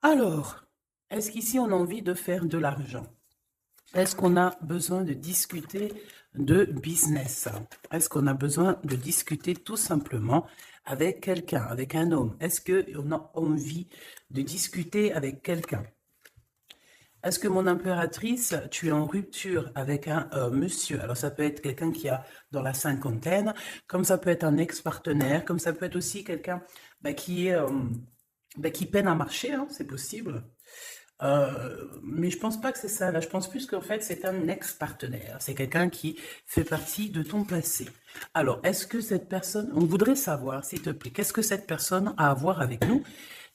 Alors, est-ce qu'ici on a envie de faire de l'argent? Est-ce qu'on a besoin de discuter de business? Est-ce qu'on a besoin de discuter tout simplement avec quelqu'un, avec un homme? Est-ce qu'on a envie de discuter avec quelqu'un? Est-ce que mon impératrice, tu es en rupture avec un monsieur? Alors ça peut être quelqu'un qui a dans la cinquantaine, comme ça peut être un ex-partenaire, comme ça peut être aussi quelqu'un qui peine à marcher, hein, c'est possible. Mais je pense pas que c'est ça. Là, je pense plus qu'en fait, c'est un ex-partenaire. C'est quelqu'un qui fait partie de ton passé. Alors, est-ce que cette personne, on voudrait savoir, s'il te plaît, qu'est-ce que cette personne a à voir avec nous?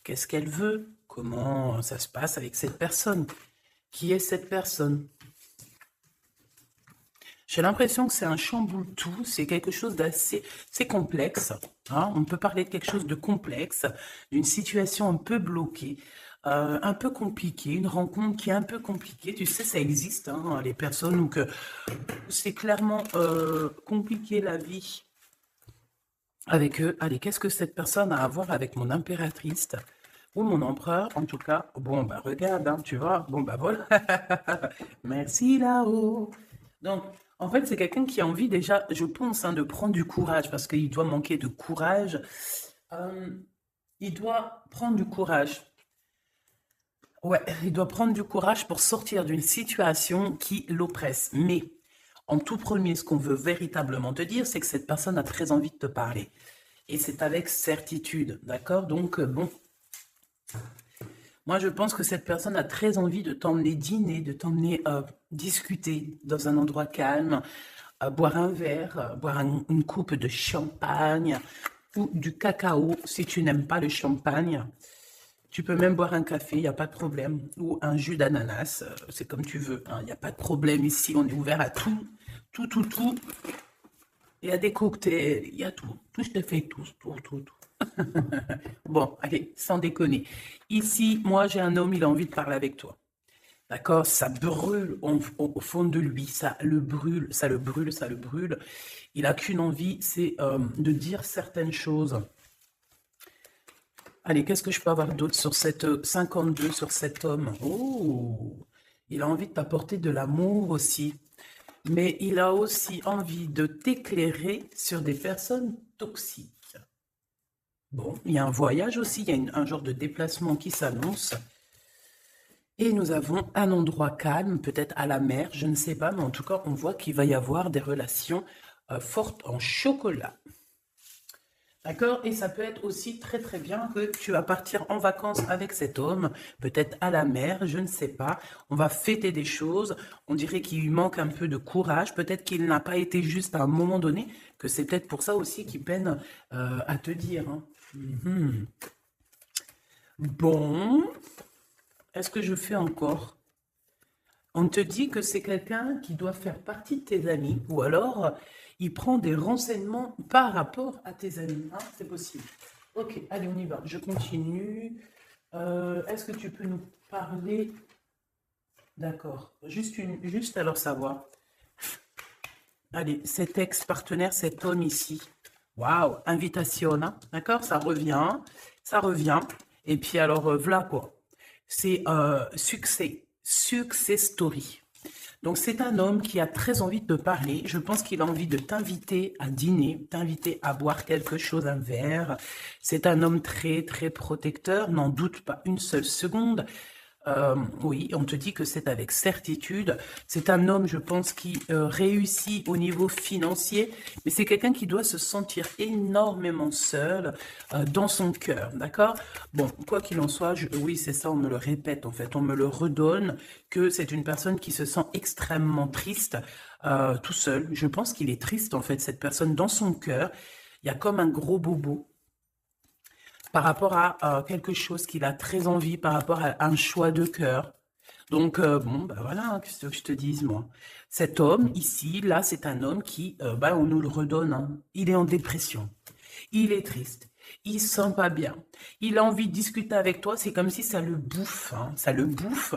Qu'est-ce qu'elle veut? Comment ça se passe avec cette personne? Qui est cette personne? J'ai l'impression que c'est un chamboule-tout, c'est quelque chose d'assez, c'est complexe, hein. On peut parler de quelque chose de complexe, d'une situation un peu bloquée, un peu compliquée, une rencontre qui est un peu compliquée. Tu sais, ça existe, hein, les personnes où que c'est clairement compliqué la vie avec eux. Allez, qu'est-ce que cette personne a à voir avec mon impératrice ou mon empereur, en tout cas? Bon, bah regarde, hein, tu vois, bon, bah voilà. Merci là-haut. Donc, en fait, c'est quelqu'un qui a envie déjà, je pense, hein, de prendre du courage, parce qu'il doit manquer de courage. Euh, il doit prendre du courage. Ouais, il doit prendre du courage pour sortir d'une situation qui l'oppresse. Mais, en tout premier, ce qu'on veut véritablement te dire, c'est que cette personne a très envie de te parler. Et c'est avec certitude, d'accord? Donc, bon, moi, je pense que cette personne a très envie de t'emmener dîner, de t'emmener discuter dans un endroit calme, boire un verre, boire une coupe de champagne ou du cacao si tu n'aimes pas le champagne. Tu peux même boire un café, il n'y a pas de problème, ou un jus d'ananas, c'est comme tu veux, hein, il n'y a pas de problème ici, on est ouvert à tout, tout, tout, tout. Il y a des cocktails, il y a tout, tout, je te fais tout, tout, tout, tout. Bon, allez, sans déconner. Ici, moi, j'ai un homme, il a envie de parler avec toi. D'accord? Ça brûle au fond de lui, ça le brûle, ça le brûle, ça le brûle. Il n'a qu'une envie, c'est de dire certaines choses. Allez, qu'est-ce que je peux avoir d'autre sur cette 52, sur cet homme? Oh, il a envie de t'apporter de l'amour aussi. Mais il a aussi envie de t'éclairer sur des personnes toxiques. Bon, il y a un voyage aussi, il y a un genre de déplacement qui s'annonce. Et nous avons un endroit calme, peut-être à la mer, je ne sais pas, mais en tout cas, on voit qu'il va y avoir des relations fortes en chocolat. D'accord? Et ça peut être aussi très très bien que tu vas partir en vacances avec cet homme, peut-être à la mer, je ne sais pas. On va fêter des choses. On dirait qu'il lui manque un peu de courage. Peut-être qu'il n'a pas été juste à un moment donné, que c'est peut-être pour ça aussi qu'il peine à te dire, hein. Mhm. Bon, est-ce que je fais encore? On te dit que c'est quelqu'un qui doit faire partie de tes amis, ou alors il prend des renseignements par rapport à tes amis, hein, c'est possible. Ok, allez, on y va. Je continue. Est-ce que tu peux nous parler? D'accord. Juste alors savoir. Allez, cet ex-partenaire, cet homme ici. Waouh, invitation, hein, d'accord? Ça revient, ça revient. Et puis alors, voilà quoi. C'est succès, success story. Donc, c'est un homme qui a très envie de te parler. Je pense qu'il a envie de t'inviter à dîner, t'inviter à boire quelque chose, un verre. C'est un homme très, très protecteur, n'en doute pas une seule seconde. Oui, on te dit que c'est avec certitude. C'est un homme, je pense, qui réussit au niveau financier, mais c'est quelqu'un qui doit se sentir énormément seul dans son cœur, d'accord? Bon, quoi qu'il en soit, oui, c'est ça, on me le répète, en fait, on me le redonne, que c'est une personne qui se sent extrêmement triste tout seul. Je pense qu'il est triste, en fait, cette personne, dans son cœur. Il y a comme un gros bobo par rapport à quelque chose qu'il a très envie, par rapport à un choix de cœur. Donc, bon, ben voilà, hein, qu'est-ce que je te dise, moi. Cet homme, ici, là, c'est un homme qui, ben, on nous le redonne, hein. Il est en dépression. Il est triste. Il se sent pas bien. Il a envie de discuter avec toi. C'est comme si ça le bouffe, hein. Ça le bouffe.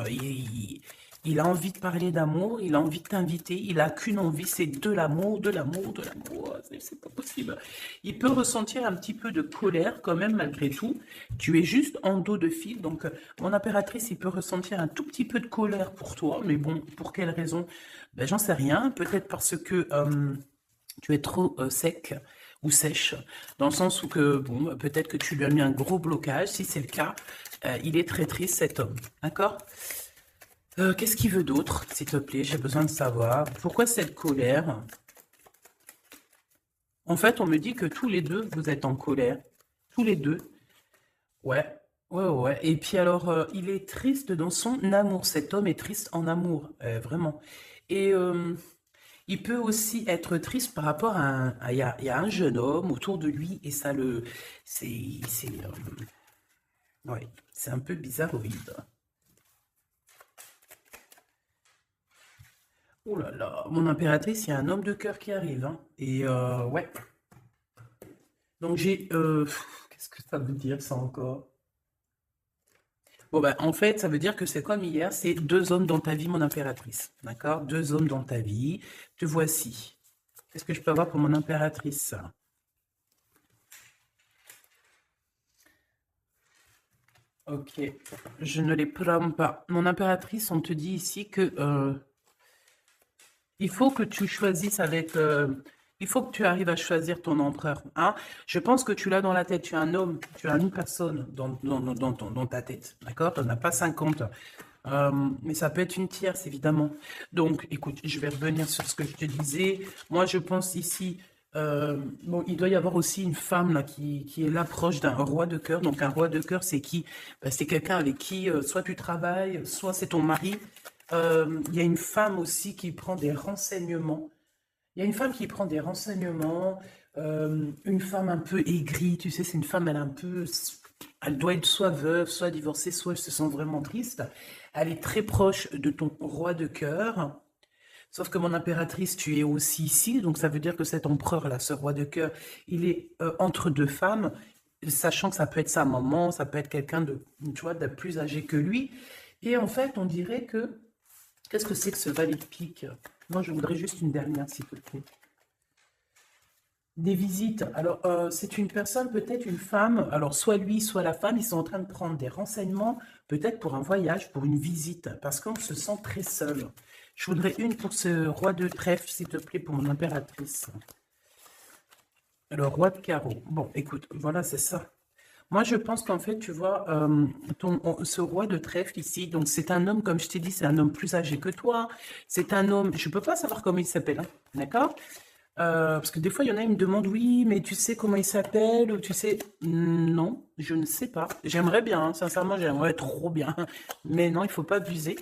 Il a envie de parler d'amour, il a envie de t'inviter, il a qu'une envie, c'est de l'amour, de l'amour, de l'amour. C'est pas possible. Il peut ressentir un petit peu de colère quand même malgré tout. Tu es juste en dos de fil, donc mon impératrice, il peut ressentir un tout petit peu de colère pour toi, mais bon, pour quelle raison? Ben, j'en sais rien. Peut-être parce que tu es trop sec ou sèche, dans le sens où que, bon, peut-être que tu lui as mis un gros blocage. Si c'est le cas, il est très triste cet homme, d'accord? Qu'est-ce qu'il veut d'autre, s'il te plaît? J'ai besoin de savoir. Pourquoi cette colère? En fait, on me dit que tous les deux, vous êtes en colère. Tous les deux. Ouais. Ouais, ouais. Et puis alors, il est triste dans son amour. Cet homme est triste en amour, vraiment. Et il peut aussi être triste par rapport à il y a un jeune homme autour de lui et ça le... ouais, c'est un peu bizarroïde. Oh là là, mon impératrice, il y a un homme de cœur qui arrive, hein. Et ouais. Donc j'ai... qu'est-ce que ça veut dire ça encore? Bon ben, en fait, ça veut dire que c'est comme hier, c'est deux hommes dans ta vie, mon impératrice. D'accord? Deux hommes dans ta vie. Te voici. Qu'est-ce que je peux avoir pour mon impératrice? Ok, je ne les blâme pas. Mon impératrice, on te dit ici que il faut que tu choisisses avec... il faut que tu arrives à choisir ton empereur. Hein. Je pense que tu l'as dans la tête. Tu as un homme, tu as une personne dans ta tête. D'accord? Tu n'en as pas 50. Mais ça peut être une tierce, évidemment. Donc, écoute, je vais revenir sur ce que je te disais. Moi, je pense ici... bon, il doit y avoir aussi une femme là qui est là proche d'un roi de cœur. Donc un roi de cœur, c'est qui? Ben, c'est quelqu'un avec qui soit tu travailles, soit c'est ton mari. Il y a une femme aussi qui prend des renseignements. Il y a une femme qui prend des renseignements, une femme un peu aigrie, tu sais, c'est une femme, elle est un peu, elle doit être soit veuve, soit divorcée, soit elle se sent vraiment triste. Elle est très proche de ton roi de cœur. Sauf que mon impératrice, tu es aussi ici, donc ça veut dire que cet empereur-là, ce roi de cœur, il est entre deux femmes, sachant que ça peut être sa maman, ça peut être quelqu'un de, tu vois, de plus âgé que lui. Et en fait, on dirait que qu'est-ce que c'est que ce valet de pique? Moi, je voudrais juste une dernière, s'il te plaît. Des visites. Alors, c'est une personne, peut-être une femme. Alors, soit lui, soit la femme, ils sont en train de prendre des renseignements, peut-être pour un voyage, pour une visite, parce qu'on se sent très seul. Je voudrais une pour ce roi de trèfle, s'il te plaît, pour mon impératrice. Le roi de carreau. Bon, écoute, voilà, c'est ça. Moi, je pense qu'en fait, tu vois, ce roi de trèfle ici, donc c'est un homme, comme je t'ai dit, c'est un homme plus âgé que toi. C'est un homme, je peux pas savoir comment il s'appelle, hein, d'accord? Parce que des fois, il y en a, ils me demandent, oui, mais tu sais comment il s'appelle, ou tu sais, non, je ne sais pas. J'aimerais bien, hein, sincèrement, j'aimerais trop bien, mais non, il faut pas abuser.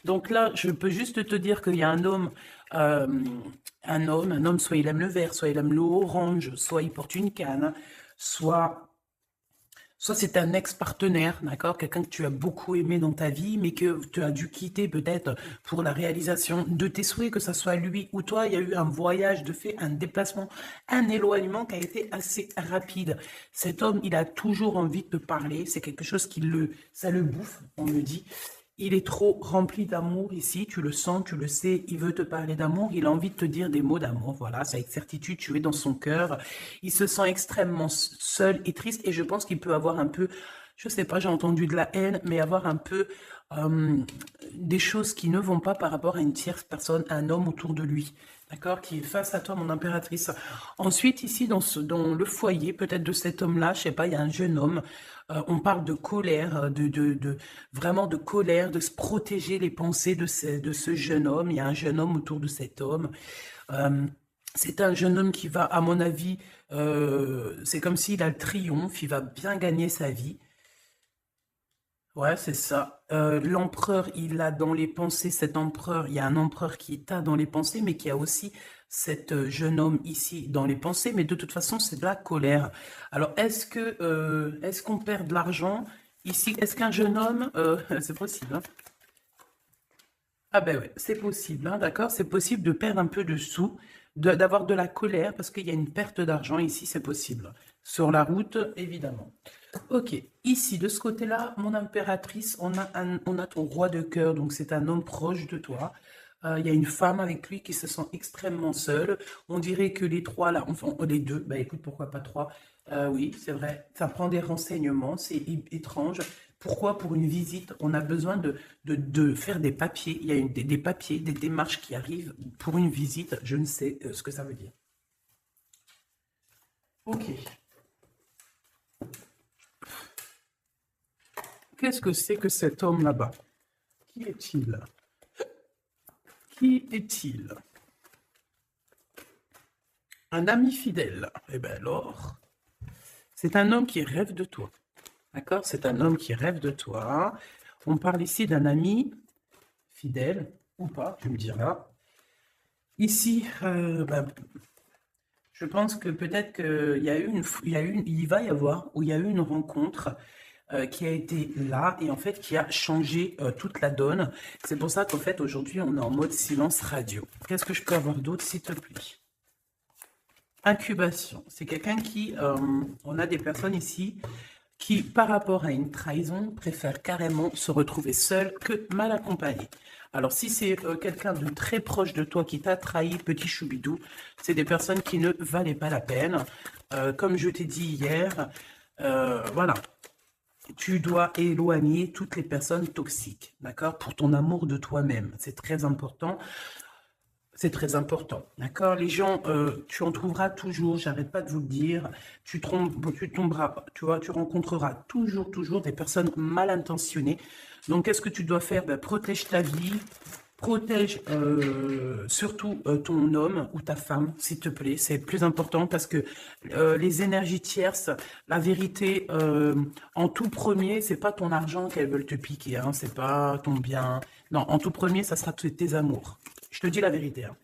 Donc là, je peux juste te dire qu'il y a euh, un homme, soit il aime le vert, soit il aime l'orange, soit il porte une canne, soit soit c'est un ex-partenaire, d'accord? Quelqu'un que tu as beaucoup aimé dans ta vie, mais que tu as dû quitter peut-être pour la réalisation de tes souhaits, que ce soit lui ou toi. Il y a eu un voyage de fait, un déplacement, un éloignement qui a été assez rapide. Cet homme, il a toujours envie de te parler. C'est quelque chose ça le bouffe, on me dit. Il est trop rempli d'amour ici, tu le sens, tu le sais, il veut te parler d'amour, il a envie de te dire des mots d'amour, voilà, c'est avec certitude, tu es dans son cœur. Il se sent extrêmement seul et triste et je pense qu'il peut avoir un peu, je sais pas, j'ai entendu de la haine, mais avoir un peu euh, des choses qui ne vont pas par rapport à une tierce personne, un homme autour de lui. D'accord, qui est face à toi, mon impératrice. Ensuite, ici, dans le foyer, peut-être de cet homme-là, je sais pas, il y a un jeune homme. On parle de colère, vraiment de colère, de se protéger les pensées de ce jeune homme. Il y a un jeune homme autour de cet homme. Euh, c'est un jeune homme qui va, à mon avis, c'est comme s'il a le triomphe, il va bien gagner sa vie. Ouais, c'est ça. L'empereur, il a dans les pensées, cet empereur, il y a un empereur qui t'a dans les pensées, mais qui a aussi cet jeune homme ici dans les pensées, mais de toute façon, c'est de la colère. Alors, est-ce qu'on perd de l'argent ici? Est-ce qu'un jeune homme, c'est possible, hein? Ah ben ouais, c'est possible, hein, d'accord? C'est possible de perdre un peu de sous, d'avoir de la colère, parce qu'il y a une perte d'argent ici, c'est possible. Sur la route, évidemment. Ok, ici, de ce côté-là, mon impératrice, on a ton roi de cœur, donc c'est un homme proche de toi. Il y a une femme avec lui qui se sent extrêmement seule. On dirait que les trois, là, enfin, les deux, bah écoute, pourquoi pas trois? Oui, c'est vrai, ça prend des renseignements, c'est étrange. Pourquoi pour une visite, on a besoin de faire des papiers? Il y a des papiers, des démarches qui arrivent pour une visite, je ne sais ce que ça veut dire. Ok. Qu'est-ce que c'est que cet homme là-bas? Qui est-il? Qui est-il? Un ami fidèle. Eh bien alors, c'est un homme qui rêve de toi. D'accord? C'est un homme qui rêve de toi. On parle ici d'un ami fidèle, ou pas, tu me diras. Ici, je pense que peut-être il va y avoir, ou il y a eu une rencontre qui a été là et en fait qui a changé toute la donne. C'est pour ça qu'en fait aujourd'hui on est en mode silence radio. Qu'est-ce que je peux avoir d'autre s'il te plaît? Incubation. C'est quelqu'un qui, on a des personnes ici qui, par rapport à une trahison, préfèrent carrément se retrouver seul que mal accompagné. Alors, si c'est quelqu'un de très proche de toi qui t'a trahi, petit choubidou, c'est des personnes qui ne valaient pas la peine. Comme je t'ai dit hier, voilà, tu dois éloigner toutes les personnes toxiques, d'accord? Pour ton amour de toi-même, c'est très important. C'est très important, d'accord? Les gens, tu en trouveras toujours, j'arrête pas de vous le dire, tu tomberas, tu vois, tu rencontreras toujours des personnes mal intentionnées. Donc, qu'est-ce que tu dois faire? Ben, protège ta vie, protège surtout ton homme ou ta femme, s'il te plaît. C'est le plus important parce que les énergies tierces, la vérité, en tout premier, c'est pas ton argent qu'elles veulent te piquer, hein, c'est pas ton bien. Non, en tout premier, ça sera tes amours. Je te dis la vérité, hein.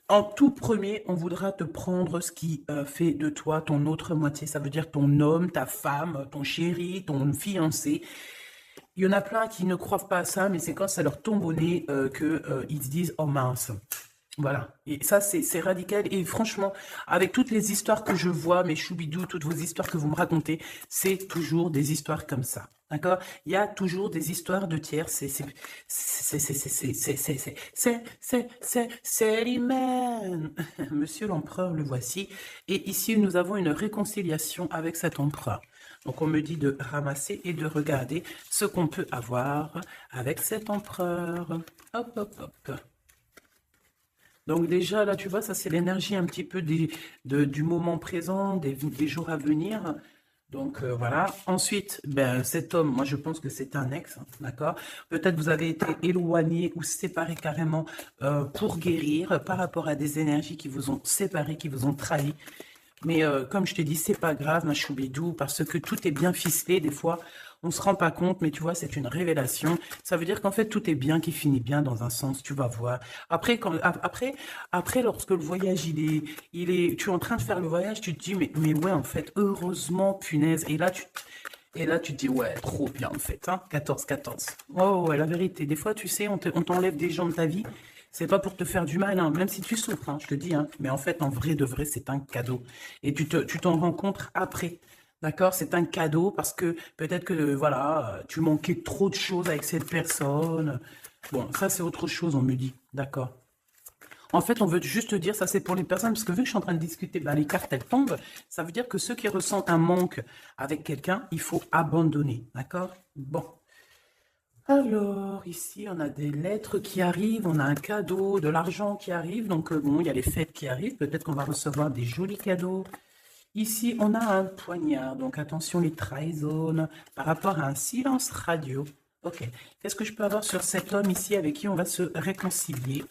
En tout premier, on voudra te prendre ce qui fait de toi ton autre moitié. Ça veut dire ton homme, ta femme, ton chéri, ton fiancé. Il y en a plein qui ne croient pas à ça, mais c'est quand ça leur tombe au nez qu'ils se disent « Oh mince !» Voilà. Et ça, c'est radical. Et franchement, avec toutes les histoires que je vois, mes choubidous, toutes vos histoires que vous me racontez, c'est toujours des histoires comme ça. D'accord? Il y a toujours des histoires de tiers. C'est l'hymen. Monsieur l'empereur, le voici. Et ici, nous avons une réconciliation avec cet empereur. Donc, on me dit de ramasser et de regarder ce qu'on peut avoir avec cet empereur. Hop, hop, hop. Donc déjà, là, tu vois, ça, c'est l'énergie un petit peu du moment présent, des jours à venir. Donc, voilà. Ensuite, ben, cet homme, moi, je pense que c'est un ex, hein, d'accord? Peut-être vous avez été éloigné ou séparé carrément pour guérir par rapport à des énergies qui vous ont séparé, qui vous ont trahi. Mais comme je t'ai dit, c'est pas grave, ma choubidou, parce que tout est bien ficelé. Des fois, on se rend pas compte, mais tu vois, c'est une révélation. Ça veut dire qu'en fait, tout est bien qui finit bien dans un sens, tu vas voir. Après, lorsque le voyage, tu es en train de faire le voyage, tu te dis, mais ouais, en fait, heureusement, punaise. Et là, tu te dis, ouais, trop bien, en fait, hein, 14-14. Oh, ouais, la vérité, des fois, tu sais, on t'enlève des gens de ta vie. C'est pas pour te faire du mal, hein, même si tu souffres, hein, je te dis. Hein, mais en fait, en vrai de vrai, c'est un cadeau. Et tu t'en rends compte après. D'accord? C'est un cadeau parce que peut-être que, voilà, tu manquais trop de choses avec cette personne. Bon, ça, c'est autre chose, on me dit. D'accord? En fait, on veut juste te dire, ça c'est pour les personnes, parce que vu que je suis en train de discuter, ben, les cartes, elles tombent. Ça veut dire que ceux qui ressentent un manque avec quelqu'un, il faut abandonner. D'accord? Bon. Alors, ici, on a des lettres qui arrivent, on a un cadeau, de l'argent qui arrive. Donc, bon, il y a les fêtes qui arrivent. Peut-être qu'on va recevoir des jolis cadeaux. Ici, on a un poignard. Donc, attention, les trahisons par rapport à un silence radio. Ok. Qu'est-ce que je peux avoir sur cet homme ici avec qui on va se réconcilier?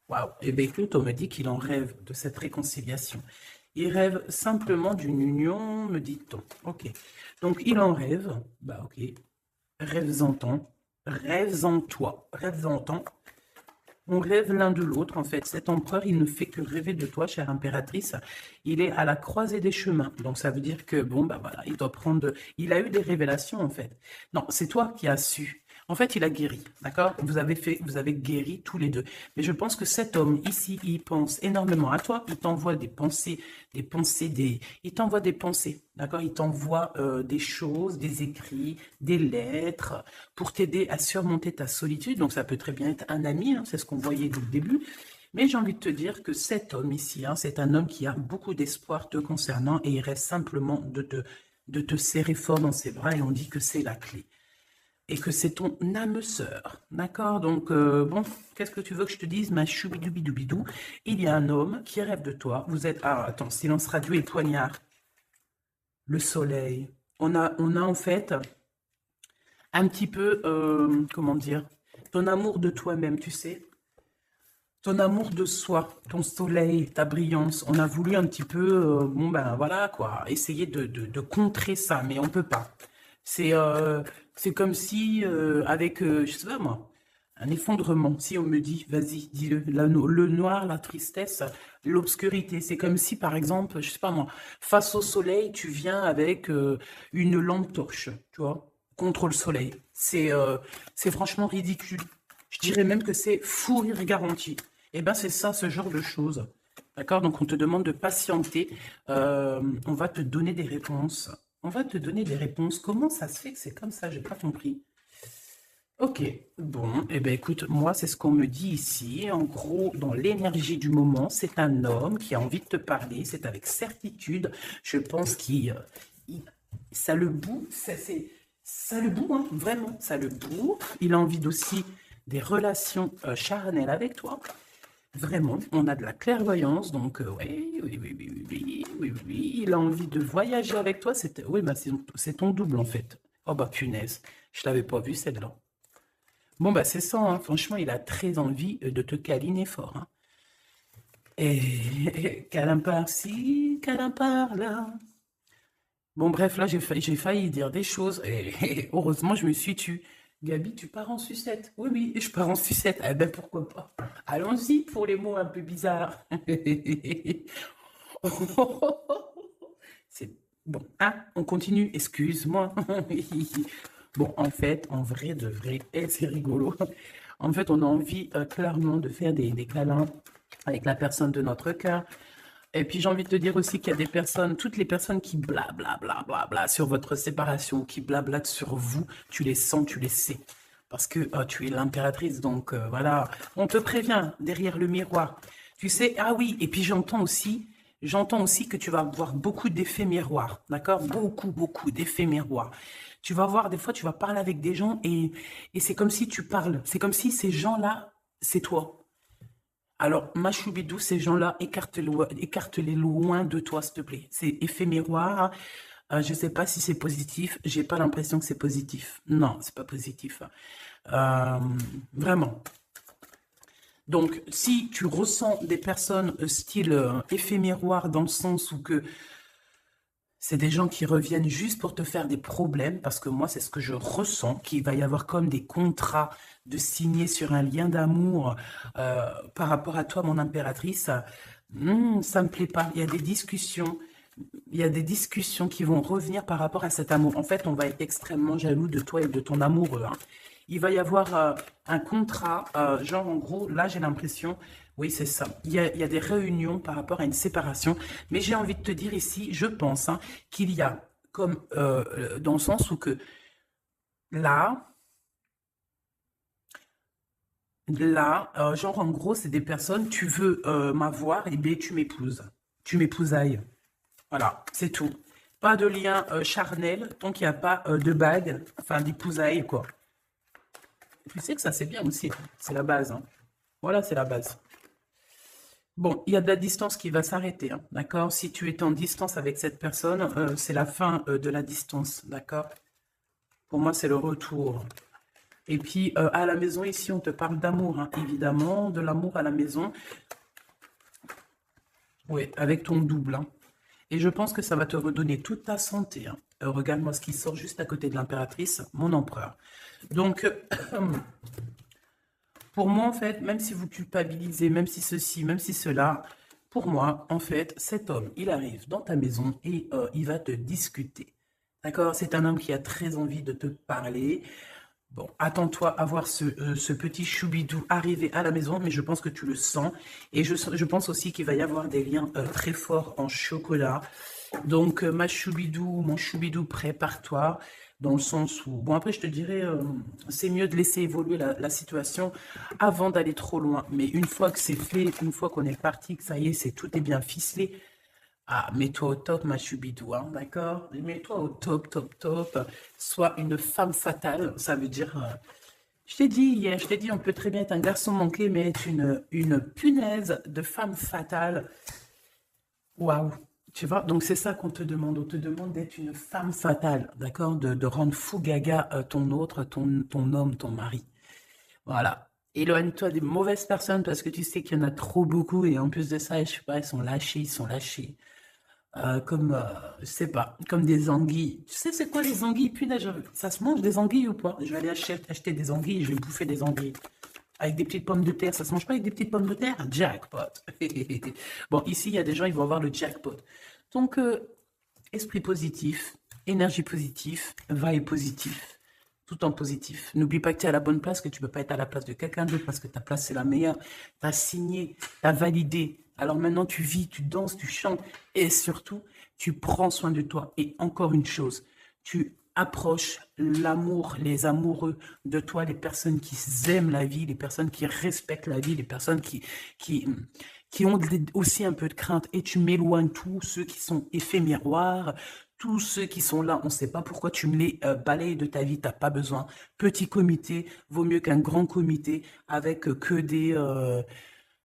Waouh. Eh bien, écoute, on me dit qu'il en rêve de cette réconciliation. Il rêve simplement d'une union, me dit-on. Ok. Donc, il en rêve. Bah, ok. Rêves-en-temps. Rêves en toi, rêves en temps. On rêve l'un de l'autre, en fait. Cet empereur, il ne fait que rêver de toi, chère impératrice. Il est à la croisée des chemins. Donc, ça veut dire que, bon, bah voilà, il doit prendre... Il a eu des révélations, en fait. Non, c'est toi qui as su. En fait, il a guéri, d'accord? Vous avez guéri tous les deux. Mais je pense que cet homme ici, il pense énormément à toi. Il t'envoie il t'envoie des pensées, d'accord? Il t'envoie des choses, des écrits, des lettres pour t'aider à surmonter ta solitude. Donc, ça peut très bien être un ami, hein, c'est ce qu'on voyait dès le début. Mais j'ai envie de te dire que cet homme ici, hein, c'est un homme qui a beaucoup d'espoir te concernant et il reste simplement de te serrer fort dans ses bras et on dit que c'est la clé. Et que c'est ton âme sœur, d'accord? Donc, bon, qu'est-ce que tu veux que je te dise, ma choubidoubidou? Il y a un homme qui rêve de toi. Vous êtes... Ah, attends, silence radio et poignard. Le soleil. On a en fait un petit peu, comment dire, ton amour de toi-même, tu sais? Ton amour de soi, ton soleil, ta brillance. On a voulu un petit peu, bon ben voilà quoi, essayer de contrer ça, mais on peut pas. C'est comme si, avec, je sais pas moi, un effondrement, si on me dit, vas-y, dis-le, le noir, la tristesse, l'obscurité, c'est comme si, par exemple, je sais pas moi, face au soleil, tu viens avec une lampe torche, tu vois, contre le soleil. C'est franchement ridicule. Je dirais même que c'est fou rire garanti. Eh ben, c'est ça, ce genre de choses. D'accord? Donc, on te demande de patienter. On va te donner des réponses. On va te donner des réponses. Comment ça se fait que c'est comme ça? J'ai pas compris. Ok, bon, eh ben écoute, moi c'est ce qu'on me dit ici. En gros, dans l'énergie du moment, c'est un homme qui a envie de te parler. C'est avec certitude. Je pense ça le boue. Ça le boue, hein, vraiment, ça le boue. Il a envie aussi des relations charnelles avec toi. Vraiment, on a de la clairvoyance, donc oui, oui, oui, oui, oui, oui, oui, oui, il a envie de voyager avec toi. Oui, bah, c'est ton double en fait. Oh bah punaise, je l'avais pas vu celle-là. Bon bah c'est ça, hein, franchement, il a très envie de te câliner fort, hein. Et câlin par-ci, câlin par-là. Bon bref, là j'ai failli dire des choses et heureusement je me suis tue. Gabi, tu pars en sucette? Oui, oui, je pars en sucette. Eh ben pourquoi pas? Allons-y pour les mots un peu bizarres. C'est bon. Ah, on continue. Excuse-moi. Bon, en fait, en vrai de vrai, et c'est rigolo. En fait, on a envie clairement de faire des câlins avec la personne de notre cœur. Et puis j'ai envie de te dire aussi qu'il y a des personnes, toutes les personnes qui blabla bla bla bla sur votre séparation, qui blablatent sur vous, tu les sens, tu les sais. Parce que tu es l'impératrice, donc voilà, on te prévient derrière le miroir. Tu sais, ah oui, et puis j'entends aussi que tu vas avoir beaucoup d'effets miroirs, d'accord? Beaucoup, beaucoup d'effets miroirs. Tu vas voir, des fois, tu vas parler avec des gens et c'est comme si tu parles. C'est comme si ces gens-là, c'est toi. Alors, ma choubidou, ces gens-là, écarte-les loin de toi, s'il te plaît. C'est effet miroir. Je ne sais pas si c'est positif. J'ai pas l'impression que c'est positif. Non, c'est pas positif. Euh, Vraiment. Donc, si tu ressens des personnes style effet miroir dans le sens où que c'est des gens qui reviennent juste pour te faire des problèmes, parce que moi, c'est ce que je ressens, qu'il va y avoir comme des contrats de signer sur un lien d'amour par rapport à toi, mon impératrice. Ça me plaît pas. Il y a des discussions qui vont revenir par rapport à cet amour. En fait, on va être extrêmement jaloux de toi et de ton amoureux, hein. Il va y avoir un contrat, genre en gros, là j'ai l'impression, oui c'est ça, il y a des réunions par rapport à une séparation, mais j'ai envie de te dire ici, je pense, hein, qu'il y a comme, dans le sens où que là, genre en gros c'est des personnes, tu veux m'avoir, et bien tu m'épouses, tu m'épousailles, voilà, c'est tout. Pas de lien charnel, tant qu'il n'y a pas de bague, enfin d'épousailles quoi. Tu sais que ça, c'est bien aussi. C'est la base, hein. Voilà, c'est la base. Bon, il y a de la distance qui va s'arrêter, hein, d'accord? Si tu es en distance avec cette personne, c'est la fin de la distance, d'accord? Pour moi, c'est le retour. Et puis, à la maison, ici, on te parle d'amour, hein, évidemment, de l'amour à la maison. Oui, avec ton double, hein. Et je pense que ça va te redonner toute ta santé, hein. Regarde-moi ce qui sort juste à côté de l'impératrice, mon empereur. Donc, pour moi, en fait, même si vous culpabilisez, même si ceci, même si cela, pour moi, en fait, cet homme, il arrive dans ta maison et il va te discuter. D'accord? C'est un homme qui a très envie de te parler. Bon, attends-toi à voir ce petit choubidou arriver à la maison, mais je pense que tu le sens. Et je pense aussi qu'il va y avoir des liens très forts en chocolat. Donc, ma choubidou, mon choubidou, prépare-toi. Dans le sens où, bon, après, je te dirais, c'est mieux de laisser évoluer la situation avant d'aller trop loin. Mais une fois que c'est fait, une fois qu'on est parti, que ça y est, tout est bien ficelé, ah, mets-toi au top, ma choubidou, hein, d'accord? Mets-toi au top, top, top. Sois une femme fatale, ça veut dire... je t'ai dit hier, je t'ai dit, on peut très bien être un garçon manqué, mais être une punaise de femme fatale. Waouh! Tu vois, donc c'est ça qu'on te demande. On te demande d'être une femme fatale, d'accord? De rendre fou gaga ton autre, ton homme, ton mari. Voilà. Éloigne-toi des mauvaises personnes parce que tu sais qu'il y en a trop beaucoup et en plus de ça, je sais pas, ils sont lâchés, ils sont lâchés. Je sais pas, comme des anguilles. Tu sais, c'est quoi les anguilles? Punaise, ça se mange des anguilles ou pas? Je vais aller acheter des anguilles et je vais bouffer des anguilles. Avec des petites pommes de terre, ça se mange pas avec des petites pommes de terre? Jackpot. Bon, ici, il y a des gens, ils vont avoir le jackpot. Donc, esprit positif, énergie positive, vibe positif, tout en positif. N'oublie pas que tu es à la bonne place, que tu ne peux pas être à la place de quelqu'un d'autre parce que ta place, c'est la meilleure. Tu as signé, tu as validé. Alors maintenant, tu vis, tu danses, tu chantes et surtout, tu prends soin de toi. Et encore une chose, tu approches l'amour, les amoureux de toi, les personnes qui aiment la vie, les personnes qui respectent la vie, les personnes qui, qui ont aussi un peu de crainte. Et tu m'éloignes tous ceux qui sont effets miroirs, tous ceux qui sont là, on ne sait pas pourquoi tu me les balayes de ta vie, tu n'as pas besoin. Petit comité, vaut mieux qu'un grand comité avec que des